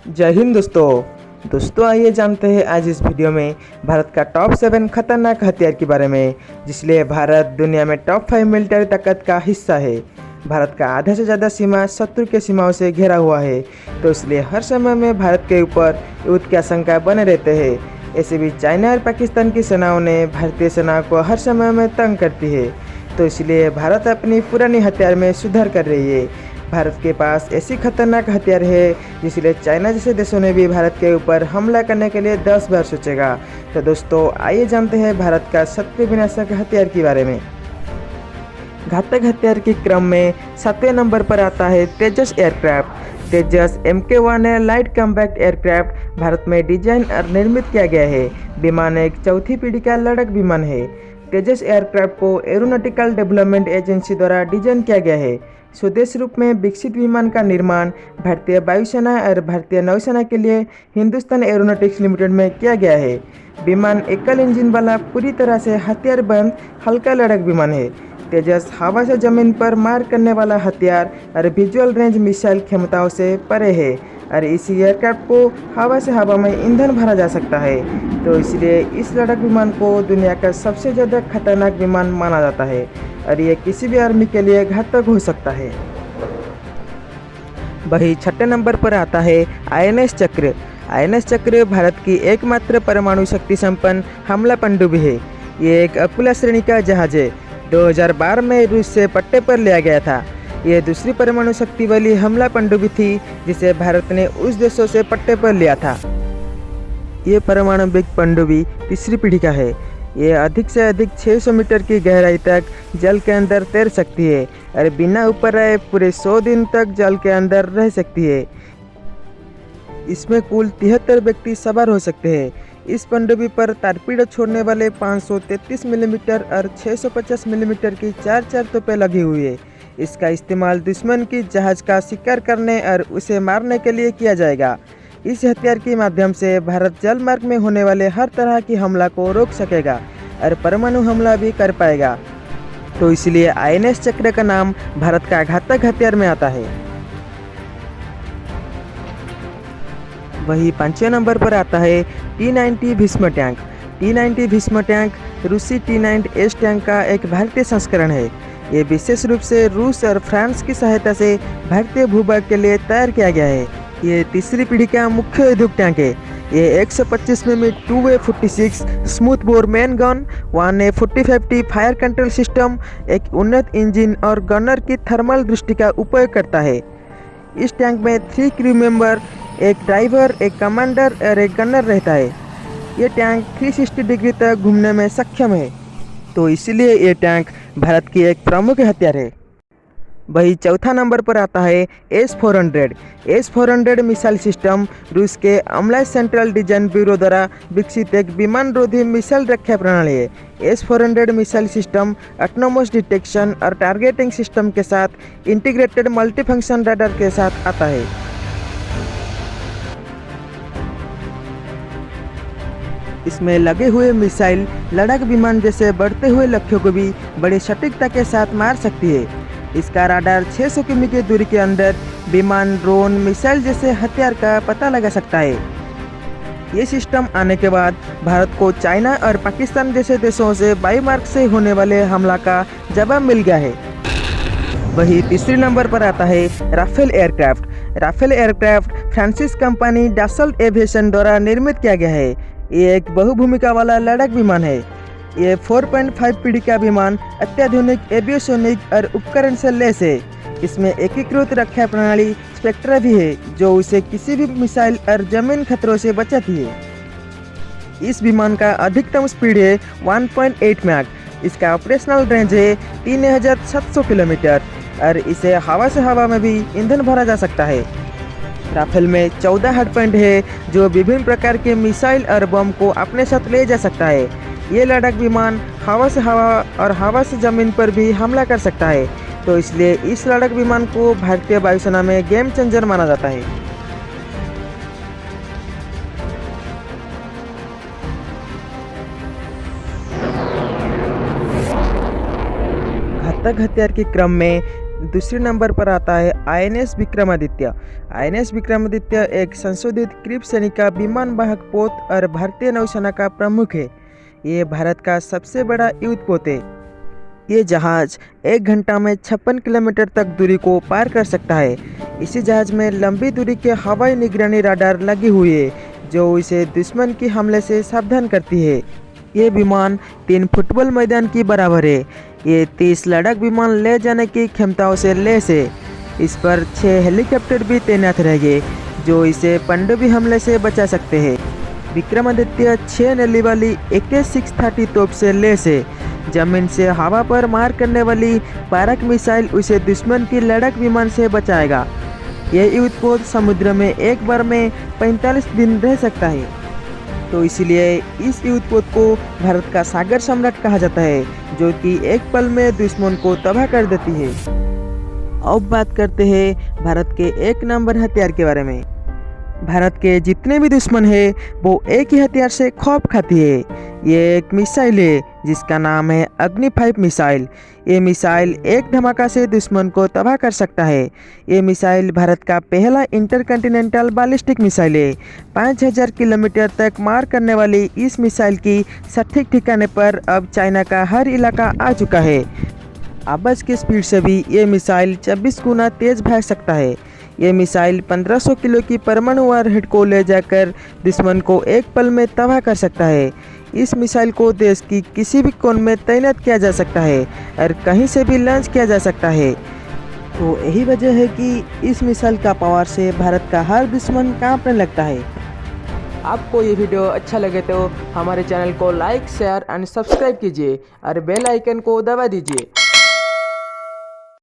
जय हिंद दोस्तों आइए जानते हैं आज इस वीडियो में भारत का टॉप 7 खतरनाक हथियार के बारे में, जिसलिए भारत दुनिया में टॉप 5 मिलिट्री ताकत का हिस्सा है। भारत का आधा से ज़्यादा सीमा शत्रु के सीमाओं से घिरा हुआ है, तो इसलिए हर समय में भारत के ऊपर युद्ध की आशंका बने रहते हैं। ऐसे भी चाइना और पाकिस्तान की सेनाओं ने भारतीय सेना को हर समय में तंग करती है, तो इसलिए भारत अपनी पुरानी हथियार में सुधार कर रही है। भारत के पास ऐसी खतरनाक हथियार है जिसलिए चाइना जैसे देशों ने भी भारत के ऊपर हमला करने के लिए 10 बार सोचेगा। तो दोस्तों आइए जानते हैं भारत का सबसे विनाशक हथियार के बारे में। घातक हथियार के क्रम में 7वें नंबर पर आता है तेजस एयरक्राफ्ट। तेजस MK1 light compact aircraft Bharat में डिजाइन और निर्मित किया गया है। विमान एक चौथी पीढ़ी का लड़ाकू विमान है। तेजस एयरक्राफ्ट को एरोनॉटिकल डेवलपमेंट एजेंसी द्वारा डिजाइन किया गया है। स्वदेशी रूप में विकसित विमान का निर्माण भारतीय वायुसेना और भारतीय नौसेना के लिए हिंदुस्तान एरोनॉटिक्स लिमिटेड में किया गया है। विमान एकल इंजन वाला पूरी तरह से हथियार बंद हल्का लड़ाकू विमान है। तेजस हवा से जमीन पर मार करने वाला हथियार और विजुअल रेंज मिसाइल क्षमताओं से परे है, और इसी एयरक्राफ्ट को हवा से हवा में ईंधन भरा जा सकता है, तो इसलिए इस लड़ाकू विमान को दुनिया का सबसे ज़्यादा खतरनाक विमान माना जाता है, और ये किसी भी आर्मी के लिए घातक हो सकता है। वही 6ठे नंबर पर आता है INS चक्र। INS चक्र भारत की एकमात्र परमाणु शक्ति संपन्न हमला पनडुब्बी है। ये एक अकुला श्रेणी का जहाज है। 2012 में रूस से पट्टे पर लिया गया था। ये दूसरी परमाणु शक्ति वाली हमला पनडुब्बी थी जिसे भारत ने उस देशों से पट्टे पर लिया था। ये परमाणविक पनडुब्बी तीसरी पीढ़ी का है। ये अधिक से अधिक 600 मीटर की गहराई तक जल के अंदर तैर सकती है और बिना ऊपर आए पूरे 100 दिन तक जल के अंदर रह सकती है। इसमें कुल 73 व्यक्ति सवार हो सकते हैं। इस पनडुब्बी पर टारपीडो छोड़ने वाले 533 मिलीमीटर और 650 मिलीमीटर की 4 तोपें लगी हुई है। इसका इस्तेमाल दुश्मन की जहाज का शिकार करने और उसे मारने के लिए किया जाएगा। इस हथियार के माध्यम से भारत जल मार्ग में होने वाले हर तरह की हमला को रोक सकेगा और परमाणु हमला भी कर पाएगा, तो इसलिए INS चक्र का नाम भारत का घातक हथियार में आता है। वही 5वें नंबर पर आता है T-90 Bhishma tank. T-90 Bhishma tank रूसी T-9S टैंक का एक भारतीय संस्करण है। ये विशेष रूप से रूस और फ्रांस की सहायता से भारतीय भूभाग के लिए तैयार किया गया है। ये तीसरी पीढ़ी का मुख्य युद्धक टैंक है। ये 125 मिमी 2A46 smooth bore main gun, 1A4050 fire control system, एक उन्नत इंजन और गनर की थर्मल दृष्टि का उपयोग करता है। इस टैंक में 3 क्रू मेंबर, एक ड्राइवर, एक कमांडर और एक गनर रहता है। ये टैंक 360 डिग्री तक घूमने में सक्षम है, तो इसलिए ये टैंक भारत की एक प्रमुख हथियार है। वही चौथा नंबर पर आता है S-400। S-400 मिसाइल सिस्टम रूस के अमलाय सेंट्रल डिजाइन ब्यूरो द्वारा विकसित एक विमान रोधी मिसाइल रक्षा प्रणाली है। S-400 missile system autonomous detection और टारगेटिंग सिस्टम के साथ इंटीग्रेटेड मल्टीफंक्शन रडार के साथ आता है। इसमें लगे हुए मिसाइल लड़ाकू विमान जैसे बढ़ते हुए लक्ष्यों को भी बड़ी सटीकता के साथ मार सकती है। इसका राडार 600 किमी की दूरी के अंदर विमान, ड्रोन, मिसाइल जैसे हथियार का पता लगा सकता है। ये सिस्टम आने के बाद भारत को चाइना और पाकिस्तान जैसे देशों से वायुमार्ग से होने वाले हमला का जवाब मिल गया है। वही तीसरे नंबर पर आता है राफेल एयरक्राफ्ट। राफेल एयरक्राफ्ट फ्रांसीस कंपनी डसल्ट एविएशन द्वारा निर्मित किया गया है। ये एक बहुभूमिका वाला लड़ाकू विमान है। ये 4.5 पीढ़ी का विमान अत्याधुनिक एवियोनिक और उपकरण से लैस है। इसमें एकीकृत रक्षा प्रणाली स्पेक्ट्रा भी है, जो उसे किसी भी मिसाइल और जमीन खतरों से बचाती है। इस विमान का अधिकतम स्पीड है 1.8 मैक। इसका ऑपरेशनल रेंज है 3700 किलोमीटर और इसे हवा से हवा में भी ईंधन भरा जा सकता है। राफेल में 14 हार्ड पॉइंट है, जो विभिन्न प्रकार के मिसाइल और बम को अपने साथ ले जा सकता है। ये लड़ाकू विमान हवा से हवा और हवा से ज़मीन पर भी हमला कर सकता है, तो इसलिए इस लड़ाकू विमान को भारतीय वायुसेना में गेम चेंजर माना जाता है। घातक हथियार के क्रम में दूसरे नंबर पर आता है INS विक्रमादित्य। INS विक्रमादित्य एक संशोधित क्रीप सैनिका विमान वाहक पोत और भारतीय नौसेना का प्रमुख है। ये भारत का सबसे बड़ा युद्धपोत है। ये जहाज़ 1 घंटा में 56 किलोमीटर तक दूरी को पार कर सकता है। इसी जहाज़ में लंबी दूरी के हवाई निगरानी राडार लगी हुई है जो इसे दुश्मन के हमले से सावधान करती है। ये विमान 3 फुटबॉल मैदान की बराबर है। ये 30 लड़ाक विमान ले जाने की क्षमताओं से लैस है। इस पर 6 हेलीकॉप्टर भी तैनात रहेंगे जो इसे पनडुब्बी हमले से बचा सकते हैं। विक्रमादित्य 6 नली वाली AK-630 तोप से लैस है। जमीन से हवा पर मार करने वाली पारक मिसाइल उसे दुश्मन की लड़ाक विमान से बचाएगा। यह युद्धपोत समुद्र में एक बार में 45 दिन रह सकता है, तो इसलिए इस युद्धपोत को भारत का सागर सम्राट कहा जाता है, जो कि एक पल में दुश्मन को तबाह कर देती है। अब बात करते हैं भारत के 1 नंबर हथियार के बारे में। भारत के जितने भी दुश्मन है वो एक ही हथियार से खौफ खाती है। ये एक मिसाइल है जिसका नाम है अग्नि 5 मिसाइल। ये मिसाइल एक धमाका से दुश्मन को तबाह कर सकता है। ये मिसाइल भारत का पहला इंटरकॉन्टिनेंटल बैलिस्टिक मिसाइल है। 5000 किलोमीटर तक मार करने वाली इस मिसाइल की सटीक ठिकाने पर अब चाइना का हर इलाका आ चुका है। आवाज़ की स्पीड से भी ये मिसाइल 24 गुना तेज भाग सकता है। ये मिसाइल 1500 किलो की परमाणु वारहेड को ले जाकर दुश्मन को एक पल में तबाह कर सकता है। इस मिसाइल को देश की किसी भी कोने में तैनात किया जा सकता है और कहीं से भी लॉन्च किया जा सकता है। तो यही वजह है कि इस मिसाइल का पावर से भारत का हर दुश्मन कांपने लगता है। आपको ये वीडियो अच्छा लगे तो हमारे चैनल को लाइक, शेयर एंड सब्सक्राइब कीजिए और बेल आइकन को दबा दीजिए।